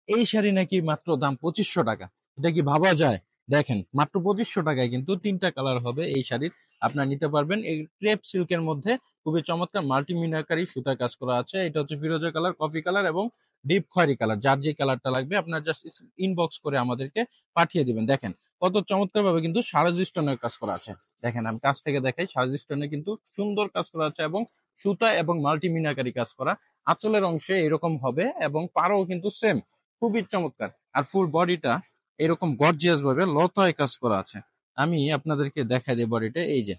এই শাড়ি নাকি মাত্র দাম 2500 টাকা। এটা কি ভাবা যায়? দেখেন মাত্র 2500 টাকায় কিন্তু 3টা কালার হবে এই শাড়ির। আপনারা নিতে পারবেন। এই ক্রেপ সিল্কের মধ্যে খুবই চমৎকার মাল্টি মিনারকারী সুতার কাজ করা আছে। এটা হচ্ছে ফিরোজা কালার, কফি কালার এবং ডিপ খয়েরি কালার। যার যে কালারটা লাগবে আপনার জাস্ট ইনবক্স করে আমাদেরকে পাঠিয়ে দিবেন। দেখেন কত চমৎকার ভাবে কিন্তু সারাজি স্টোনের কাজ করা আছে। দেখেন আমি কাছ থেকে দেখাই, সারাজি স্টোনে কিন্তু সুন্দর কাজ করা আছে এবং সুতা এবং মাল্টি মিনারকারী কাজ করা। আঁচলের অংশে এরকম হবে এবং পাড়ও কিন্তু সেম, খুবই চমৎকার। আর ফুল বডিটা এরকম গর্জিয়াস ভাবে লতায় কাজ করা আছে। আমি আপনাদেরকে দেখাই দিই বডিটা। এই যে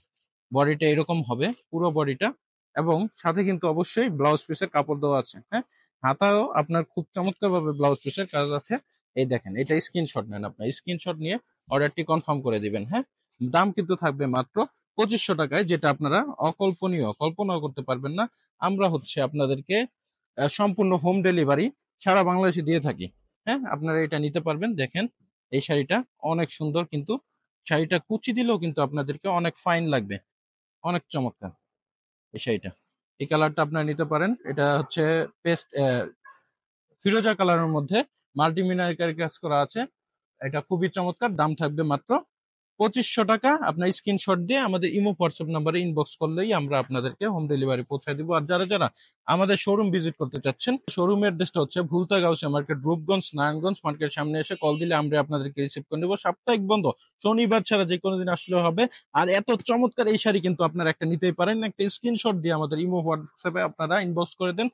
বডিটা এরকম হবে পুরো বডিটা, এবং সাথে কিন্তু অবশ্যই ব্লাউজ পিসের কাপড় দেওয়া আছে। হ্যাঁ, হাতাও আপনার খুব চমৎকার ভাবে ব্লাউজ পিসের কাজ আছে। এই দেখেন, এটা স্ক্রিনশট নেন, আপনার স্ক্রিনশট নিয়ে অর্ডারটি কনফার্ম করে দিবেন। হ্যাঁ, দাম কিন্তু থাকবে মাত্র 2500 টাকায়, যেটা আপনারা অকল্পনীয়, কল্পনাও করতে পারবেন না। আমরা হচ্ছে আপনাদেরকে সম্পূর্ণ হোম ডেলিভারি সারা বাংলাদেশে দিয়ে থাকি। হ্যাঁ, আপনারা এটা নিতে পারবেন। দেখেন এই শাড়িটা অনেক সুন্দর, কিন্তু শাড়িটা কুচি দিলেও কিন্তু আপনাদেরকে অনেক ফাইন লাগবে, অনেক চমৎকার এই শাড়িটা। এই কালারটা আপনারা নিতে পারেন। এটা হচ্ছে পেস্ট ফিরোজা কালারের মধ্যে মাল্টিমিনার কাজ করা আছে। এটা খুবই চমৎকার। দাম থাকবে মাত্র 2500 টাকা। আপনার স্ক্রিনশট দিয়ে আমাদের ইমো হোয়াটসঅ্যাপ নাম্বারে ইনবক্স করলেই আমরা আপনাদেরকে হোম ডেলিভারি পৌঁছায় দিব। আর যারা যারা আমাদের শোরুম ভিজিট করতে চাচ্ছেন, শোরুমের অ্যাড্রেসটা হচ্ছে ভুলতা গাউসিয়া মার্কেট, রূপগঞ্জ, নারায়ণগঞ্জ মার্কেট সামনে এসে কল দিলে আমরা আপনাদেরকে রিসিভ করে নেবো। সাপ্তাহিক বন্ধ, শনিবার ছাড়া যে কোনো দিন আসলেও হবে। আর এত চমৎকার এই শাড়ি কিন্তু আপনারা একটা নিতেই পারেন। একটা স্ক্রিনশট দিয়ে আমাদের ইমো হোয়াটসঅ্যাপে আপনারা ইনবক্স করে দেন।